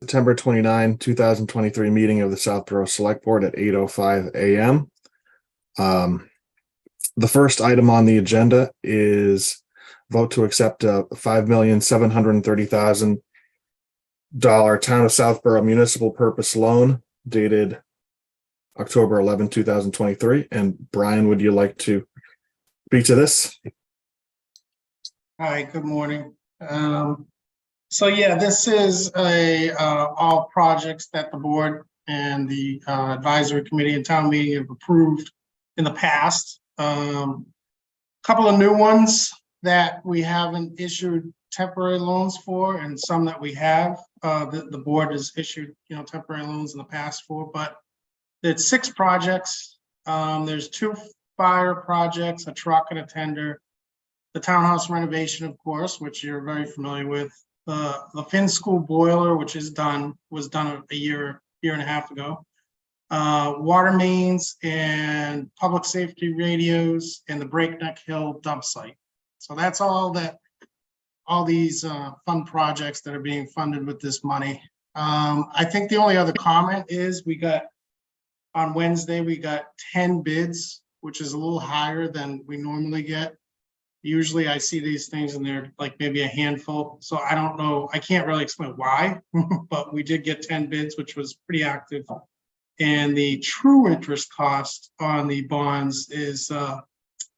September 29, 2023 meeting of the Southborough Select Board at 8:05 a.m. The first item on the agenda is vote to accept a $5,730,000 Town of Southborough municipal purpose loan dated October 11, 2023. And Brian, would you like to speak to this? Hi, good morning. So yeah, this is all projects that the board and the advisory committee and town meeting have approved in the past. Couple of new ones that we haven't issued temporary loans for, and some that we have. The board has issued, temporary loans in the past for, but it's 6 projects. There's 2 fire projects, a truck and a tender. The townhouse renovation, of course, which you're very familiar with. The Finn School boiler, which was done a year and a half ago. Water mains and public safety radios and the Breakneck Hill dump site. So that's all these fun projects that are being funded with this money. I think the only other comment is on Wednesday, we got 10 bids, which is a little higher than we normally get. Usually I see these things and they're like maybe a handful. So I don't know. I can't really explain why, but we did get 10 bids, which was pretty active. And the true interest cost on the bonds is the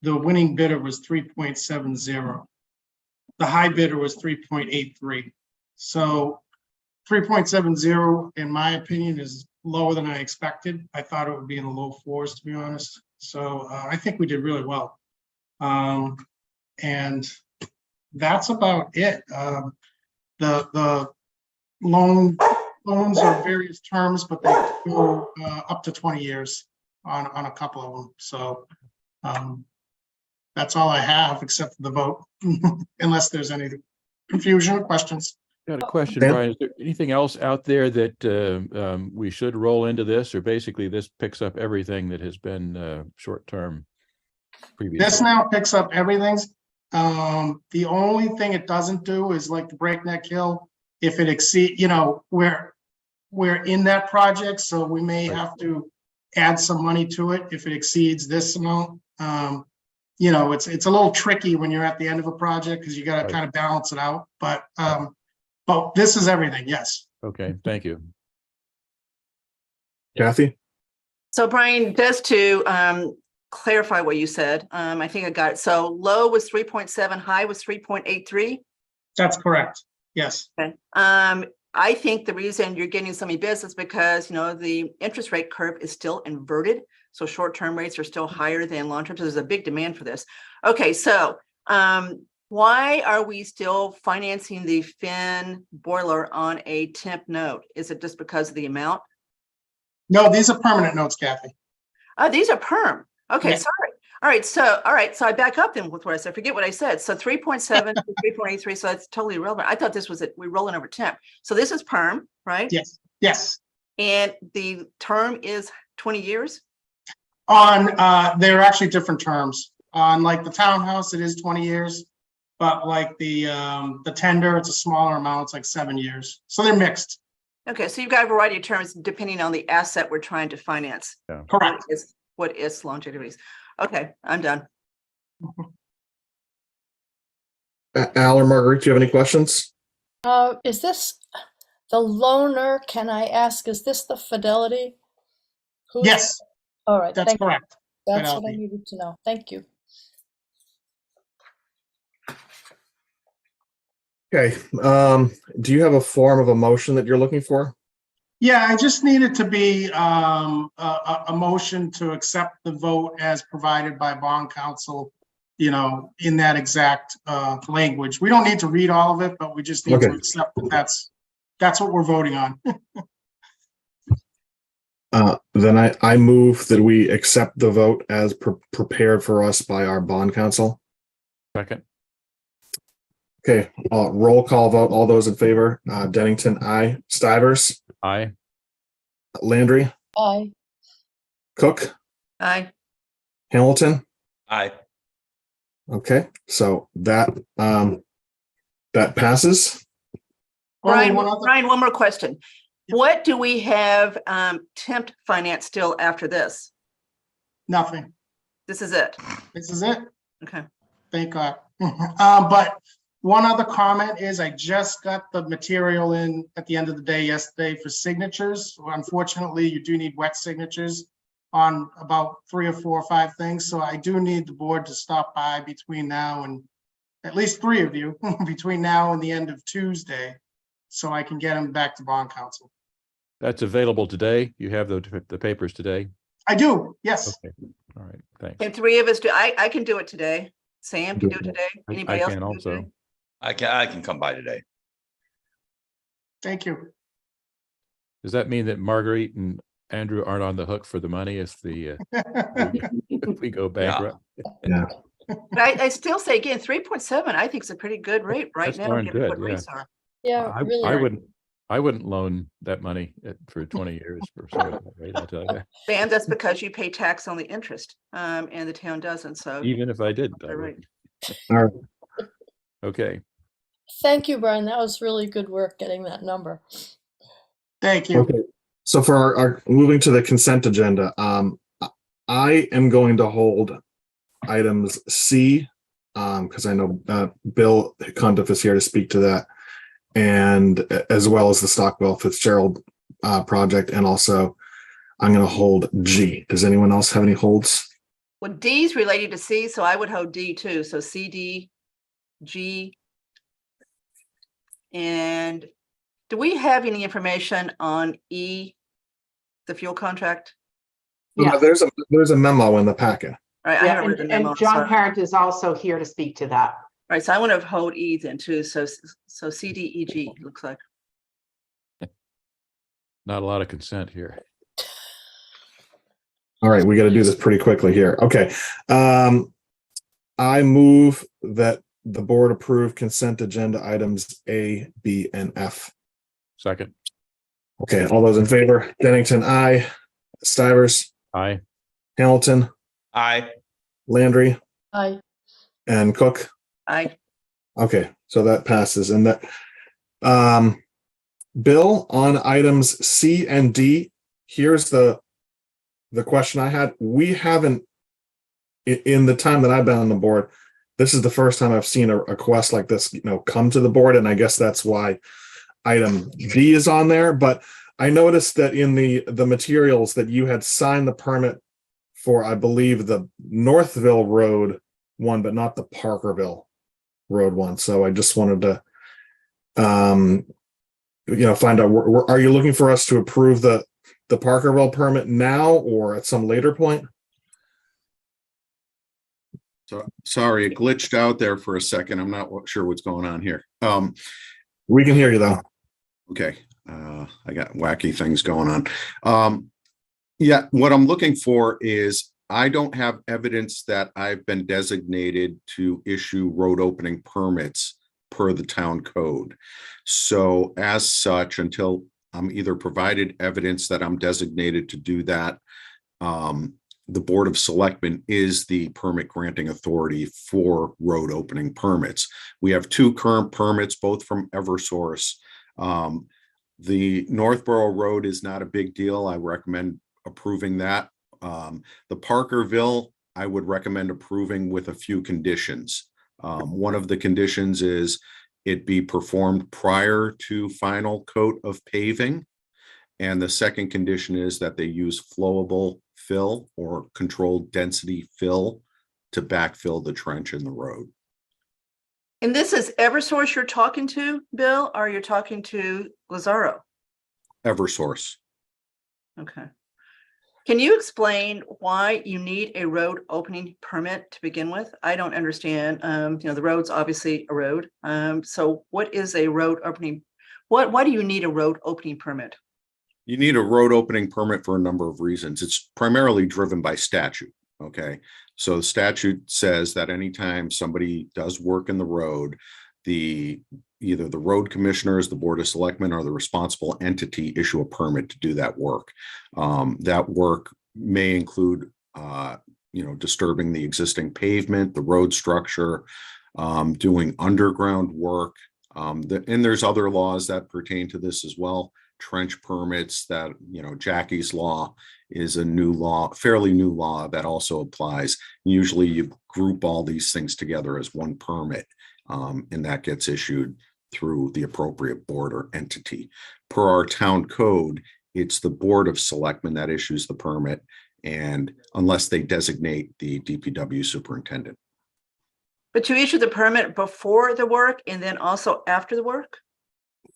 winning bidder was 3.70. The high bidder was 3.83. So 3.70, in my opinion, is lower than I expected. I thought it would be in the low 4s, to be honest. So I think we did really well. And that's about it. The loans are various terms, but they go up to 20 years on a couple of them. So that's all I have, except for the vote, unless there's any confusion or questions. Got a question, Dan? Brian. Is there anything else out there that we should roll into this, or basically this picks up everything that has been short-term previously? This now picks up everything. The only thing it doesn't do is like the Breakneck Hill. If it exceeds, we're in that project, so we may have to add some money to it if it exceeds this amount. It's a little tricky when you're at the end of a project because you got to kind of balance it out. But this is everything. Yes. Okay, thank you. Kathy? So Brian, just to clarify what you said, I think I got it. So low was 3.7, high was 3.83. That's correct. Yes. Okay. I think the reason you're getting so many bids is because the interest rate curve is still inverted. So short-term rates are still higher than long-term. So there's a big demand for this. Okay, so why are we still financing the Finn boiler on a temp note? Is it just because of the amount? No, these are permanent notes, Kathy. Oh, these are perm. Okay, Yeah. sorry. All right, so I back up then with what I said. Forget what I said. So 3.7 to 3.83. So that's totally irrelevant. I thought this was it. We're rolling over temp. So this is perm, right? Yes. Yes. And the term is 20 years. They're actually different terms. On like the townhouse, it is 20 years, but like the tender, it's a smaller amount. It's like 7 years. So they're mixed. Okay, so you've got a variety of terms depending on the asset we're trying to finance. Yeah. Correct. What is longevity? Okay, I'm done. Al or Marguerite, do you have any questions? Is this the loaner? Can I ask, is this the Fidelity? Yes, All right. that's correct. That's what I Fidelity. needed to know. Thank you. Okay. Do you have a form of a motion that you're looking for? Yeah, I just need it to be a motion to accept the vote as provided by bond counsel, in that exact language. We don't need to read all of it, but we just need to accept that that's what we're voting on. Then I move that we accept the vote as prepared for us by our bond counsel. Second. Okay, roll call vote. All those in favor, Dennington, aye. Stivers, Aye. Landry, Aye. Cook, Aye. Hamilton. Aye. Okay, so that passes. Only one other- Brian, one more question. What do we have temp finance still after this? Nothing. This is it. This is it. Okay. Thank God. But one other comment is I just got the material in at the end of the day yesterday for signatures. Unfortunately, you do need wet signatures on about 3 or 4 or 5 things. So I do need the board to stop by between now and at least 3 of you between now and the end of Tuesday, so I can get them back to bond council. That's available today. You have the papers today. I do, yes. Okay. All right. Thanks. And 3 of us do, I can do it today. Sam can do it today. I Anybody else? can do it also. today? I can come by today. Thank you. Does that mean that Marguerite and Andrew aren't on the hook for the money if if we go bankrupt? But I still say again, 3.7, I think is a pretty good rate right That's now. darn given good, what yeah. rates are. Yeah, really. I wouldn't loan that money for 20 years for sort of that rate, I'll tell you. And that's because you pay tax on the interest, and the town doesn't, so. Even if I did. I They're right. wouldn't. All right. Okay. Thank you, Brian. That was really good work getting that number. Thank you. Okay. So for our moving to the consent agenda, I am going to hold items C, because I know Bill Cundiff is here to speak to that, and as well as the Stockwell Fitzgerald project, and also I'm going to hold G. Does anyone else have any holds? Well, D is related to C, so I would hold D too. So C, D, G. And do we have any information on E, the fuel contract? Yeah. There's a memo in the packet. All right, I Yeah, haven't read the and memo. John sorry. Parent is also here to speak to that. All right, so I want to hold E then too. So C, D, E, G looks like. Not a lot of consent here. All right, we got to do this pretty quickly here. Okay. I move that the board approve consent agenda items A, B, and F. Second. Okay, all those in favor? Bennington, aye. Stivers, Aye. Hamilton, Aye. Landry, I, and Cook. I, Okay, so that passes. And that, Bill, on items C and D, here's the question I had. We haven't, in the time that I've been on the board, this is the first time I've seen a request like this, come to the board, and I guess that's why item D is on there. But I noticed that in the materials that you had signed the permit for, I believe, the Northville Road one, but not the Parkerville Road one. So I just wanted to, find out, are you looking for us to approve the Parkerville permit now or at some later point? So sorry, it glitched out there for a second. I'm not sure what's going on here. We can hear you though. Okay, I got wacky things going on. Yeah, what I'm looking for is I don't have evidence that I've been designated to issue road opening permits per the town code. So as such, until I'm either provided evidence that I'm designated to do that, the Board of Selectmen is the permit granting authority for road opening permits. We have 2 current permits, both from Eversource. The Northborough Road is not a big deal. I recommend approving that. The Parkerville, I would recommend approving with a few conditions. One of the conditions is it be performed prior to final coat of paving. And the second condition is that they use flowable fill or controlled density fill to backfill the trench in the road. and this is Eversource you're talking to, Bill, or you're talking to Lazaro? Eversource. Okay. Can you explain why you need a road opening permit to begin with? I don't understand. The road's obviously a road. So what is a road opening? Why do you need a road opening permit? You need a road opening permit for a number of reasons. It's primarily driven by statute. Okay. So the statute says that anytime somebody does work in the road, either the road commissioners, the Board of Selectmen, or the responsible entity issue a permit to do that work. That work may include, disturbing the existing pavement, the road structure, doing underground work, And there's other laws that pertain to this as well. Trench permits that, Jackie's Law is a new law, fairly new law that also applies. Usually you group all these things together as one permit, and that gets issued through the appropriate board or entity. Per our town code, it's the Board of Selectmen that issues the permit, and unless they designate the DPW superintendent. But you issue the permit before the work and then also after the work?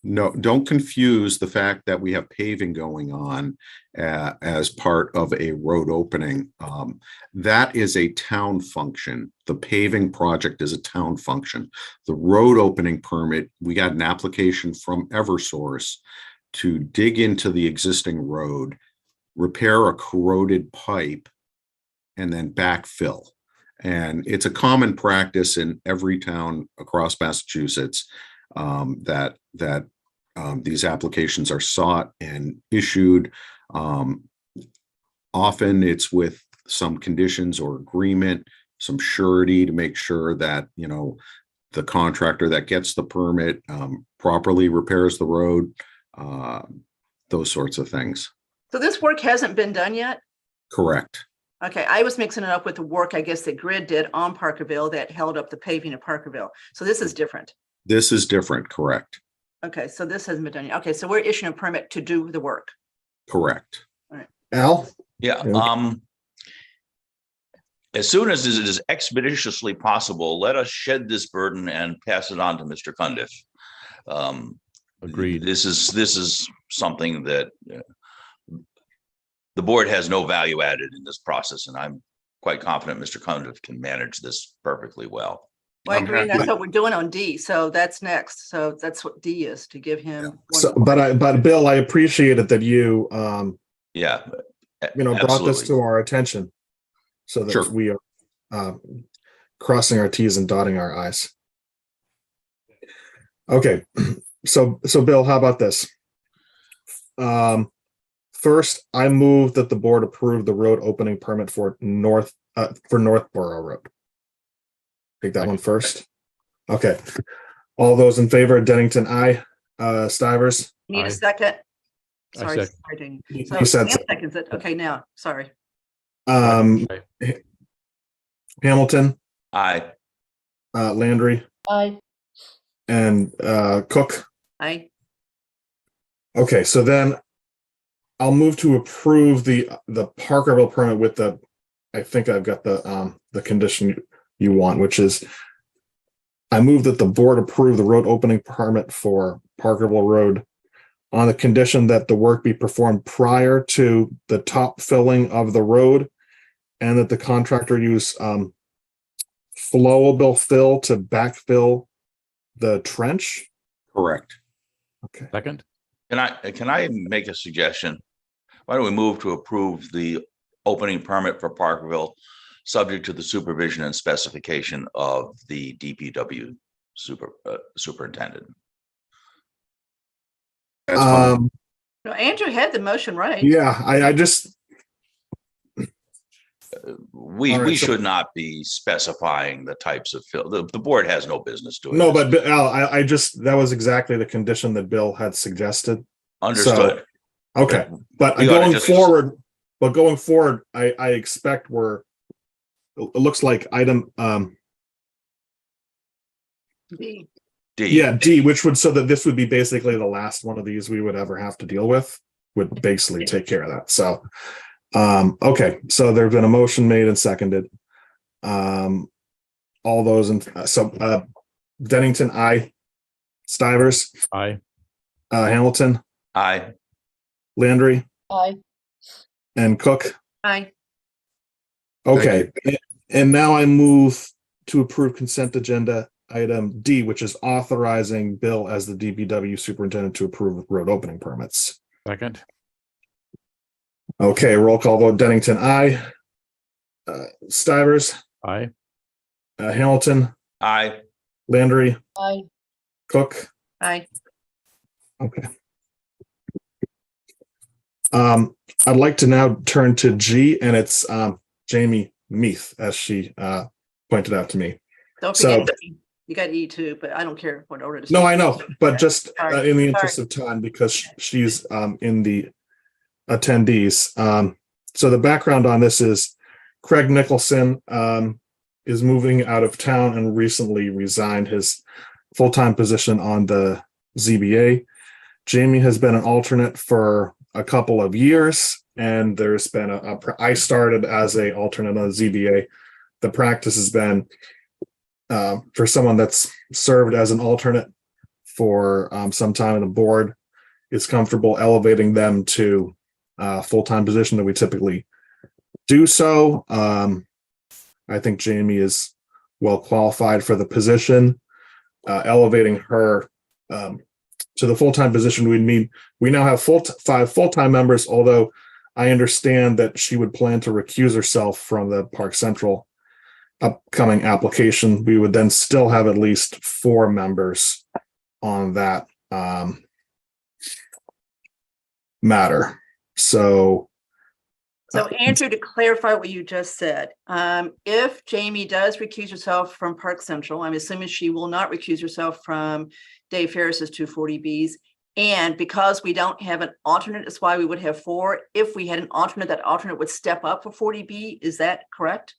No, don't confuse the fact that we have paving going on as part of a road opening. That is a town function. The paving project is a town function. The road opening permit, we got an application from Eversource to dig into the existing road, repair a corroded pipe, and then backfill. And it's a common practice in every town across Massachusetts that these applications are sought and issued. Often it's with some conditions or agreement, some surety to make sure that, the contractor that gets the permit properly repairs the road, those sorts of things. So this work hasn't been done yet? Correct. Okay, I was mixing it up with the work, I guess, that Grid did on Parkerville that held up the paving of Parkerville. So this is different. This is different, correct? Okay, so this hasn't been done yet. Okay, so we're issuing a permit to do the work. Correct. Al? Yeah, Okay. As soon as it is expeditiously possible, let us shed this burden and pass it on to Mr. Cundiff. Agreed. This is something that the board has no value added in this process, and I'm quite confident Mr. Cundiff can manage this perfectly well. Well, I I'm agree, and happy. that's what we're doing on D, so that's next. So that's what D is, to give him. So, but Bill, I appreciate it that you, Yeah. brought this absolutely. to our attention so that Sure. we are crossing our T's and dotting our I's. Okay, so Bill, how about this? First, I move that the board approve the road opening permit for Northborough Road. Take that one first. Okay. All those in favor, Dennington, aye. Stivers, Need Aye. a second? I Sorry. second. sorry, Daniel. You So said Sam so. seconds it. Okay, now, sorry. Hamilton, Aye. Landry, I, and Cook. Aye. Okay, so then I'll move to approve the Parkerville permit with I think I've got the condition you want, which is I move that the board approve the road opening permit for Parkerville Road on the condition that the work be performed prior to the top filling of the road and that the contractor use flowable fill to backfill the trench. Correct. Okay. Second? Can I make a suggestion? Why don't we move to approve the opening permit for Parkerville, subject to the supervision and specification of the DPW superintendent? That's fine. No, Andrew had the motion right. Yeah, I just, We All right, so- should not be specifying the types of fill. The board has no business doing. no, this. but Al, I just, that was exactly the condition that Bill had suggested. Understood. Okay, but We oughta going just- forward, I expect it looks like item, D. D. yeah, D, which would, so that this would be basically the last one of these we would ever have to deal with, would basically take care of that. So, okay, so there's been a motion made and seconded. All those Dennington, aye. Stivers, Aye. Hamilton, Aye. Landry, I, and Cook. Aye. Okay, and now I move to approve consent agenda item D, which is authorizing Bill as the DPW superintendent to approve road opening permits. Second? Okay, roll call vote. Dennington, aye. Stivers, Aye. Hamilton, Aye. Landry, I, Cook. Aye. Okay. I'd like to now turn to G, and it's Jamie Meath, as she pointed out to me. Don't So- forget D. You got E too, but I don't care what order. to No, speak. I know, but just Sorry. in the interest of time, because she's in the attendees. So the background on this is Craig Nicholson is moving out of town and recently resigned his full-time position on the ZBA. Jamie has been an alternate for a couple of years, and there's been I started as a alternate on the ZBA. The practice has been for someone that's served as an alternate for some time on the board is comfortable elevating them to a full-time position that we typically do so. I think Jamie is well qualified for the position. Elevating her to the full-time position, we now have 5 full-time members, although I understand that she would plan to recuse herself from the Park Central upcoming application. We would then still have at least 4 members on that matter. So Andrew, to clarify what you just said, if Jamie does recuse herself from Park Central, I'm assuming she will not recuse herself from Dave Ferris's 240Bs. And because we don't have an alternate, that's why we would have 4. If we had an alternate, that alternate would step up for 40B. Is that correct?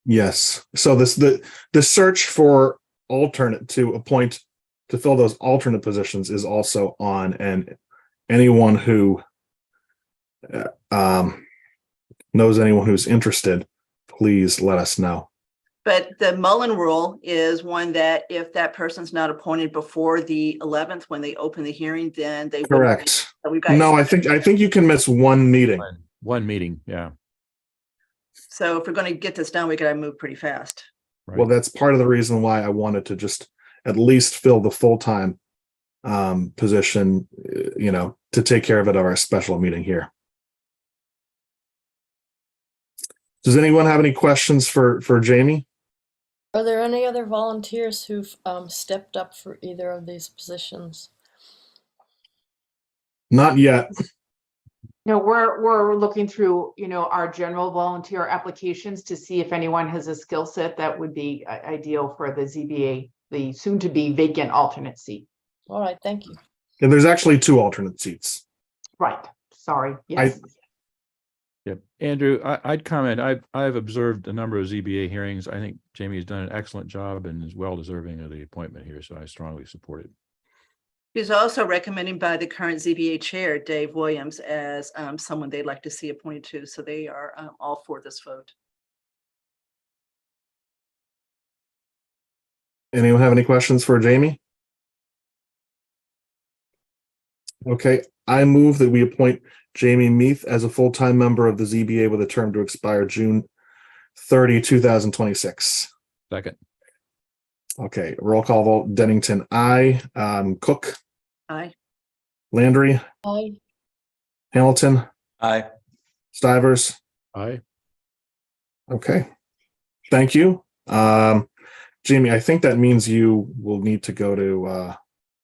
yes, so the search for alternate to fill those alternate positions is also on, and anyone who knows anyone who's interested, please let us know. But the Mullen rule is one that if that person's not appointed before the 11th, when they open the hearing, then they. Correct. So we've got. No, I think you can miss one meeting. One meeting, yeah. So if we're going to get this done, we got to move pretty fast. Right. Well, that's part of the reason why I wanted to just at least fill the full-time position, to take care of it at our special meeting here. Does anyone have any questions for Jamie? Are there any other volunteers who've stepped up for either of these positions? Not yet. No, we're looking through, our general volunteer applications to see if anyone has a skill set that would be ideal for the ZBA, the soon to be vacant alternate seat. All right, thank you. And there's actually 2 alternate seats. Right, sorry, yes. Yep. Andrew, I'd comment, I've observed a number of ZBA hearings. I think Jamie's done an excellent job and is well deserving of the appointment here, so I strongly support it. He's also recommended by the current ZBA chair, Dave Williams, as someone they'd like to see appointed to. So they are all for this vote. Anyone have any questions for Jamie? Okay, I move that we appoint Jamie Meath as a full-time member of the ZBA with a term to expire June 30, 2026. Second. Okay, roll call vote. Dennington, aye. Cook, Aye. Landry, Aye. Hamilton, Aye. Stivers. Aye. Okay, thank you. Jamie, I think that means you will need to go to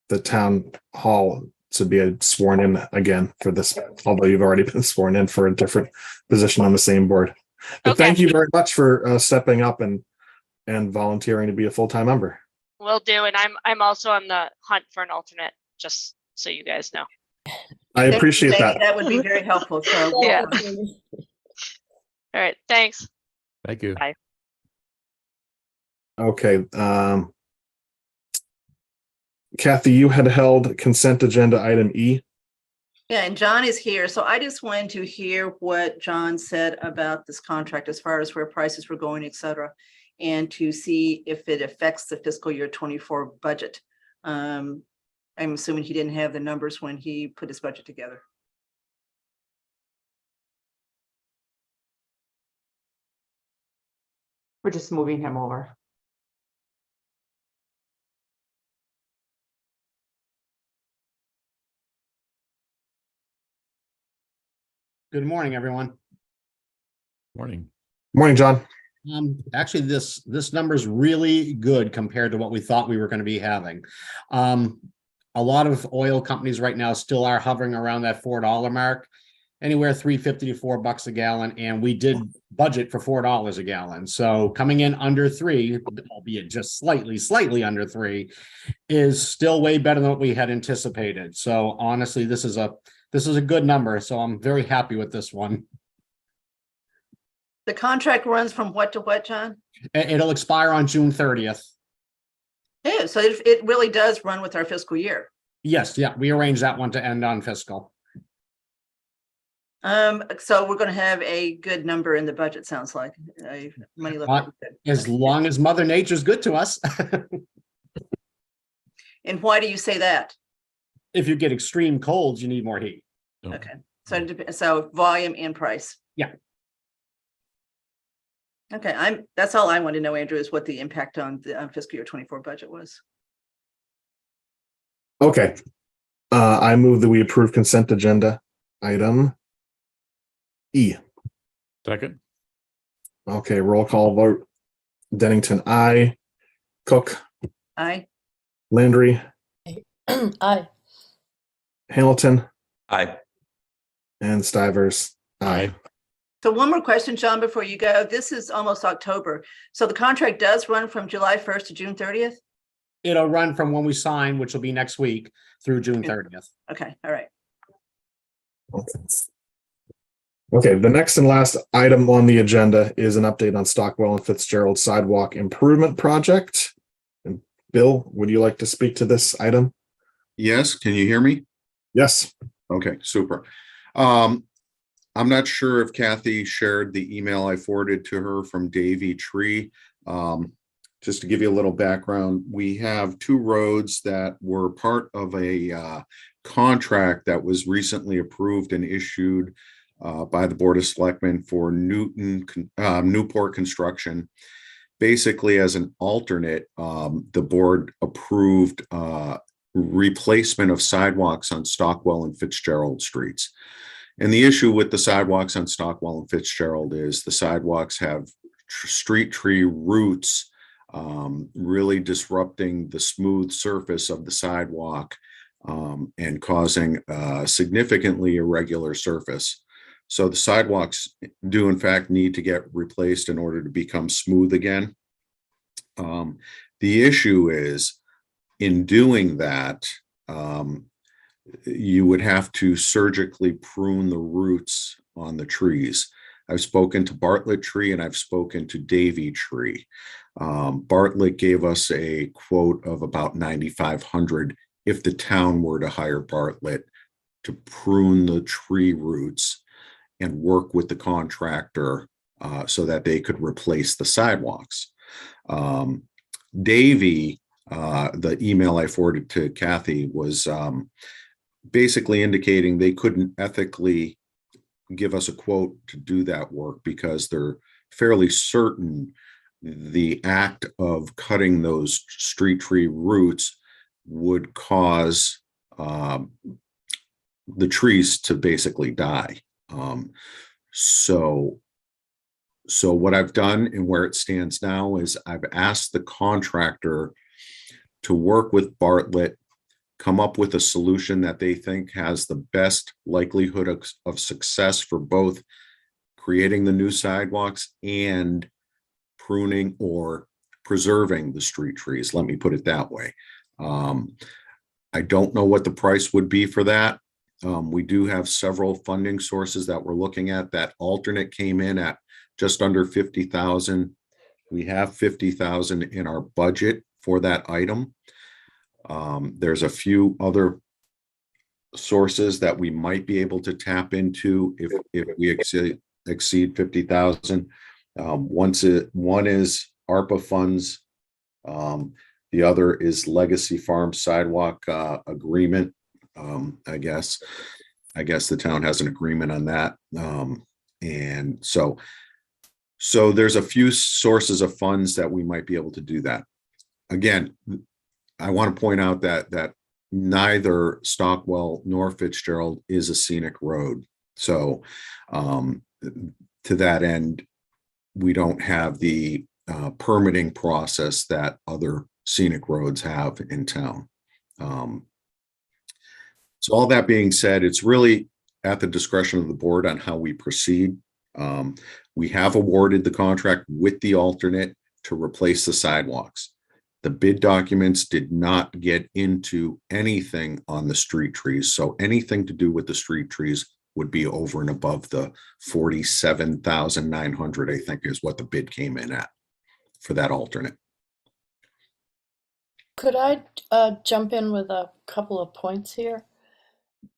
the town hall to be sworn in again for this, although you've already been sworn in for a different position on the same board. But Okay. thank you very much for stepping up and volunteering to be a full-time member. Will do, and I'm also on the hunt for an alternate, just so you guys know. I appreciate that. That would be very helpful. So Yeah. All right, thanks. Thank you. Bye. Okay. Kathy, you had held consent agenda item E. yeah, and John is here. So I just wanted to hear what John said about this contract as far as where prices were going, et cetera, and to see if it affects the fiscal year 24 budget. I'm assuming he didn't have the numbers when he put his budget together. We're just moving him over. Good morning, everyone. Morning. Morning, John. Actually, this number is really good compared to what we thought we were going to be having. A lot of oil companies right now still are hovering around that $4 mark. anywhere $3.50 to $4 a gallon, and we did budget for $4 a gallon. So coming in under 3, albeit just slightly under 3, is still way better than what we had anticipated. So honestly, this is a good number. So I'm very happy with this one. The contract runs from what to what, John? It'll expire on June 30th. Yeah, so it really does run with our fiscal year. Yes, yeah, we arranged that one to end on fiscal. So we're going to have a good number in the budget, sounds like. Money left. As long as Mother Nature's good to us. And why do you say that? If you get extreme colds, you need more heat. Okay, so volume and price. Yeah. Okay, that's all I want to know, Andrew, is what the impact on the fiscal year 24 budget was. Okay. I move that we approve consent agenda item E. Second. Okay, roll call vote. Dennington, aye. Cook, Aye. Landry, Aye. Hamilton, Aye. and Stivers. Aye. So one more question, John, before you go. This is almost October. So the contract does run from July 1st to June 30th? It'll run from when we sign, which will be next week, through June 30th. Okay, all right. Okay, the next and last item on the agenda is an update on Stockwell and Fitzgerald Sidewalk Improvement Project. And Bill, would you like to speak to this item? Yes, can you hear me? Yes. Okay, super. I'm not sure if Kathy shared the email I forwarded to her from Davey Tree. Just to give you a little background, we have 2 roads that were part of a contract that was recently approved and issued by the Board of Selectmen for Newport Construction. Basically, as an alternate, the board approved replacement of sidewalks on Stockwell and Fitzgerald streets. And the issue with the sidewalks on Stockwell and Fitzgerald is the sidewalks have street tree roots, really disrupting the smooth surface of the sidewalk and causing a significantly irregular surface. So the sidewalks do in fact need to get replaced in order to become smooth again. The issue is, in doing that, you would have to surgically prune the roots on the trees. I've spoken to Bartlett Tree and I've spoken to Davey Tree. Bartlett gave us a quote of about $9,500 if the town were to hire Bartlett to prune the tree roots and work with the contractor so that they could replace the sidewalks. Davey, the email I forwarded to Kathy was basically indicating they couldn't ethically give us a quote to do that work because they're fairly certain the act of cutting those street tree roots would cause the trees to basically die. So what I've done and where it stands now is I've asked the contractor to work with Bartlett, come up with a solution that they think has the best likelihood of success for both creating the new sidewalks and pruning or preserving the street trees. Let me put it that way. I don't know what the price would be for that. We do have several funding sources that we're looking at. That alternate came in at just under 50,000. We have 50,000 in our budget for that item. There's a few other sources that we might be able to tap into if we exceed 50,000. One is ARPA funds. The other is Legacy Farm Sidewalk agreement. I guess the town has an agreement on that. And so there's a few sources of funds that we might be able to do that. Again, I want to point out that neither Stockwell nor Fitzgerald is a scenic road. So to that end, we don't have the permitting process that other scenic roads have in town. So all that being said, it's really at the discretion of the board on how we proceed. We have awarded the contract with the alternate to replace the sidewalks. The bid documents did not get into anything on the street trees. So anything to do with the street trees would be over and above the 47,900, I think is what the bid came in at for that alternate. Could I jump in with a couple of points here?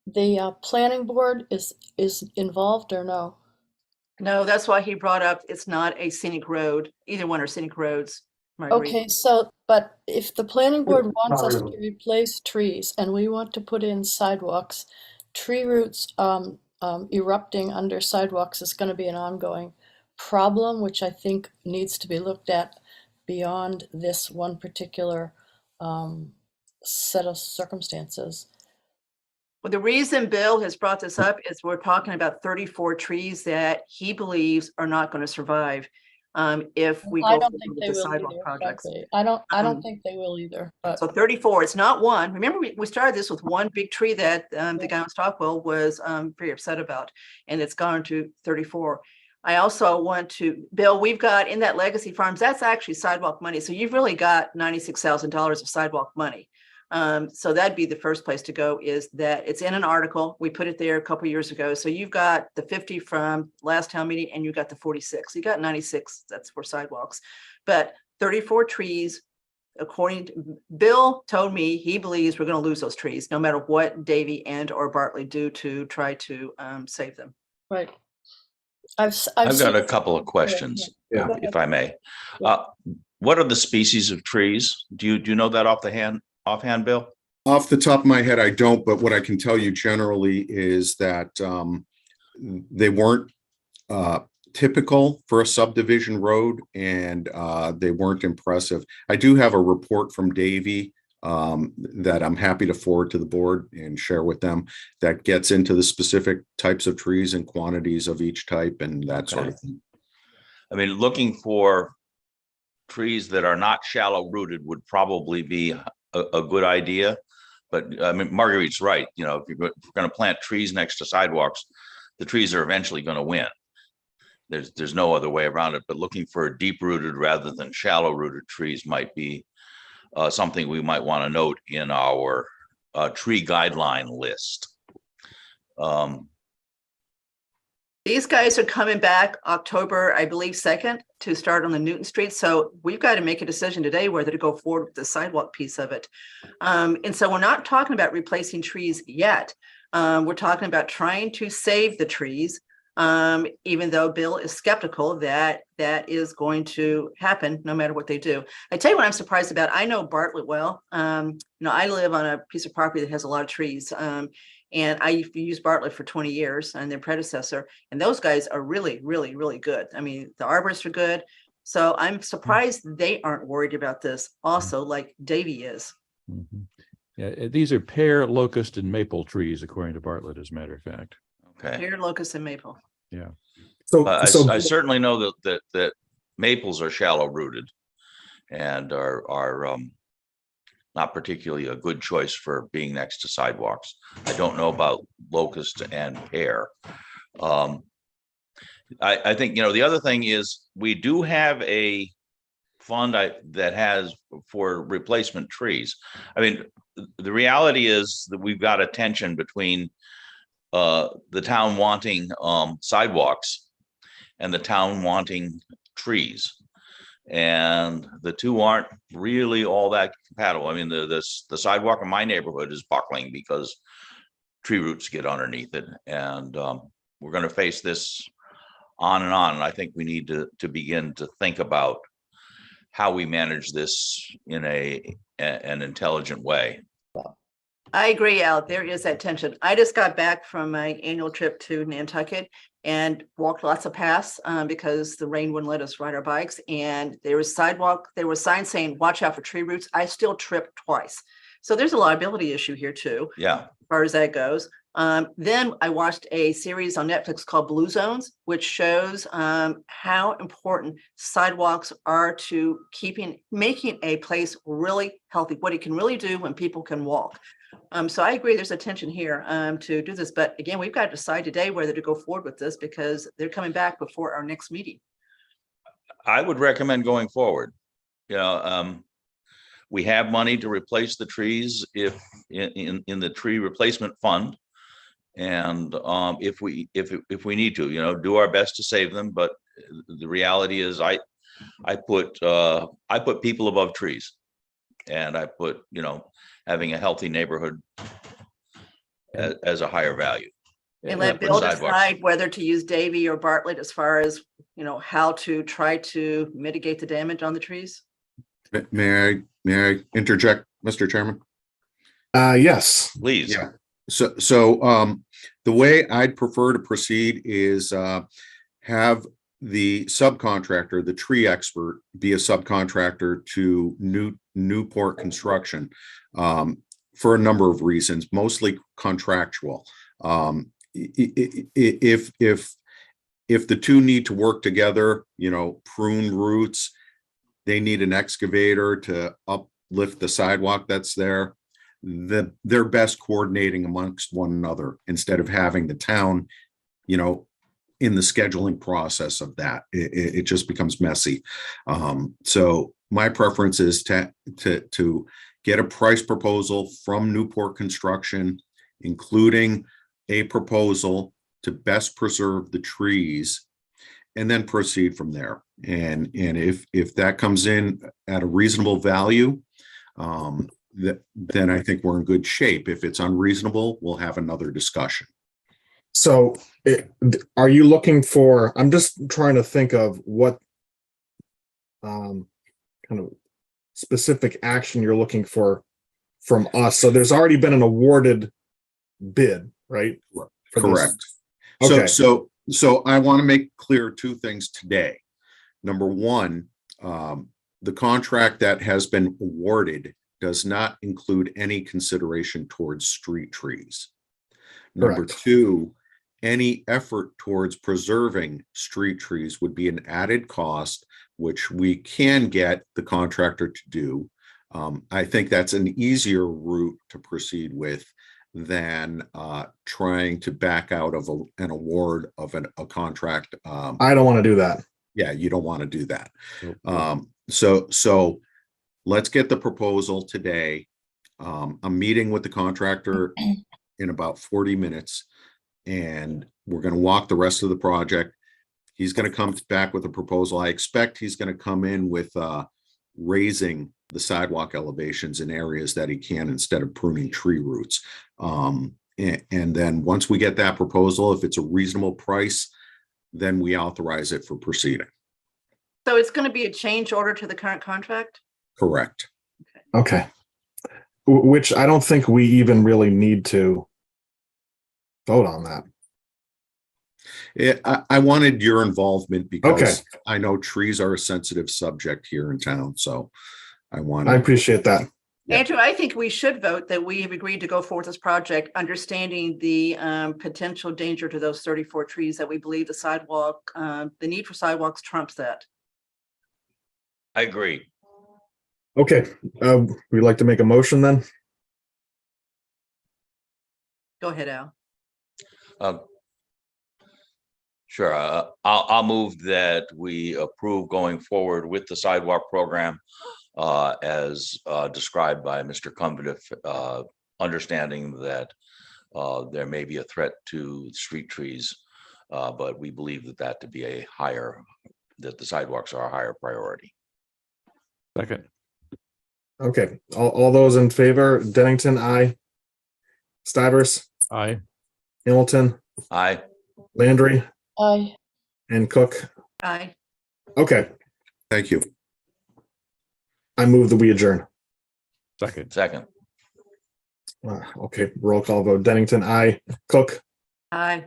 The planning board is involved or no? No, that's why he brought up it's not a scenic road. Either one are scenic roads. Marguerite. Okay, so, but if the planning board wants us really. to replace trees and we want to put in sidewalks, tree roots erupting under sidewalks is going to be an ongoing problem, which I think needs to be looked at beyond this one particular set of circumstances. Well, the reason Bill has brought this up is we're talking about 34 trees that he believes are not going to survive if we I go don't forward think with they the will sidewalk either, projects. frankly. I don't Um, think they will either, but So 34, it's not one. Remember, we started this with one big tree that the guy in Stockwell was very upset about, and it's gone to 34. I also want to, Bill, we've got in that Legacy Farms, that's actually sidewalk money. So you've really got $96,000 of sidewalk money. So that'd be the first place to go, is that it's in an article. We put it there a couple years ago. So you've got the 50 from last town meeting and you got the 46. You got 96, that's for sidewalks. But 34 trees, according to Bill told me, he believes we're going to lose those trees no matter what Davy and or Bartley do to try to save them. right. I've seen got a it. couple of questions, Yeah. if I may. Yeah. What are the species of trees? Do you know that offhand, Bill? Off the top of my head, I don't, but what I can tell you generally is that they weren't typical for a subdivision road, and they weren't impressive. I do have a report from Davy that I'm happy to forward to the board and share with them that gets into the specific types of trees and quantities of each type and that sort of thing. I mean, looking for trees that are not shallow rooted would probably be a good idea. But I mean, Marguerite's right. You know, if we're going to plant trees next to sidewalks, the trees are eventually going to win. There's no other way around it. But looking for deep rooted rather than shallow rooted trees might be something we might want to note in our tree guideline list. These guys are coming back October, I believe, 2nd to start on the Newton Street. So we've got to make a decision today whether to go forward with the sidewalk piece of it. And so we're not talking about replacing trees yet. We're talking about trying to save the trees, even though Bill is skeptical that that is going to happen no matter what they do. I tell you what I'm surprised about. I know Bartlett well. You know, I live on a piece of property that has a lot of trees. And I used Bartlett for 20 years and their predecessor. And those guys are really, really, really good. I mean, the arborists are good. So I'm surprised they aren't worried about this also, like Davy is. Mhm. Yeah, these are pear, locust, and maple trees, according to Bartlett, as a matter of fact. Okay. Pear, locust, and maple. Yeah. I certainly know that maples are shallow rooted and are not particularly a good choice for being next to sidewalks. I don't know about locust and pear. I think, you know, the other thing is we do have a fund that has for replacement trees. I mean, the reality is that we've got a tension between the town wanting sidewalks and the town wanting trees. And the two aren't really all that compatible. I mean, the sidewalk in my neighborhood is buckling because tree roots get underneath it. And we're going to face this on. And I think we need to begin to think about how we manage this in an intelligent way. I agree, Al. There is that tension. I just got back from my annual trip to Nantucket and walked lots of paths because the rain wouldn't let us ride our bikes. And there was sidewalk, there was signs saying, watch out for tree roots. I still tripped twice. So there's a liability issue here too. Yeah. As far as that goes. Then I watched a series on Netflix called Blue Zones, which shows how important sidewalks are to making a place really healthy, what it can really do when people can walk. So I agree, there's a tension here to do this, but again, we've got to decide today whether to go forward with this because they're coming back before our next meeting. I would recommend going forward. We have money to replace the trees if in the tree replacement fund. And if we need to, do our best to save them, but the reality is I put people above trees. And I put, having a healthy neighborhood as a higher value. And let Bill decide whether to use Davy or Bartlett as far as, how to try to mitigate the damage on the trees. May I interject, Mr. Chairman? Yes. Please. Yeah. So the way I'd prefer to proceed is have the subcontractor, the tree expert, be a subcontractor to Newport Construction for a number of reasons, mostly contractual. If the two need to work together, prune roots, they need an excavator to uplift the sidewalk that's there. They're best coordinating amongst one another instead of having the town, in the scheduling process of that. It just becomes messy. So my preference is to get a price proposal from Newport Construction, including a proposal to best preserve the trees, and then proceed from there. And if that comes in at a reasonable value, then I think we're in good shape. If it's unreasonable, we'll have another discussion. So are you looking for, I'm just trying to think of what kind of specific action you're looking for from us. So there's already been an awarded bid, right? For this? Correct. Okay. So I want to make clear two things today. Number one, the contract that has been awarded does not include any consideration towards street trees. Number Correct. two, any effort towards preserving street trees would be an added cost, which we can get the contractor to do. I think that's an easier route to proceed with than trying to back out of an award of a contract. I don't want to do that. Yeah, you don't want to do that. Nope. So let's get the proposal today. I'm meeting with the contractor in about 40 minutes, and we're going to walk the rest of the project. He's going to come back with a proposal. I expect he's going to come in with raising the sidewalk elevations in areas that he can instead of pruning tree roots. And then once we get that proposal, if it's a reasonable price, then we authorize it for proceeding. So it's going to be a change order to the current contract? Correct. Okay. Which I don't think we even really need to vote on that. I wanted your involvement because Okay. I know trees are a sensitive subject here in town, so I want. I appreciate that. Yeah. Andrew, I think we should vote that we have agreed to go forward with this project, understanding the potential danger to those 34 trees that we believe the sidewalk, the need for sidewalks trumps that. I agree. Okay. We'd like to make a motion then? Go ahead, Al. Sure. I'll move that we approve going forward with the sidewalk program as described by Mr. Cumberniff, understanding that there may be a threat to street trees, but we believe that to be that the sidewalks are a higher priority. Second. Okay. All those in favor, Dennington, aye. Stivers, Aye. Hamilton, Aye. Landry, Aye. and Cook. Aye. Okay. Thank you. I move that we adjourn. Second. Second. Okay. Roll call vote. Dennington, aye. Cook, Aye.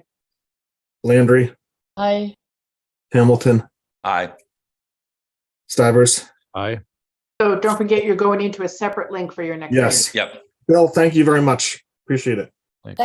Landry, Aye. Hamilton, Aye. Stivers. Aye. So don't forget, you're going into a separate link for your next. Yes. meeting. Yep. Bill, thank you very much. Appreciate it. Thanks.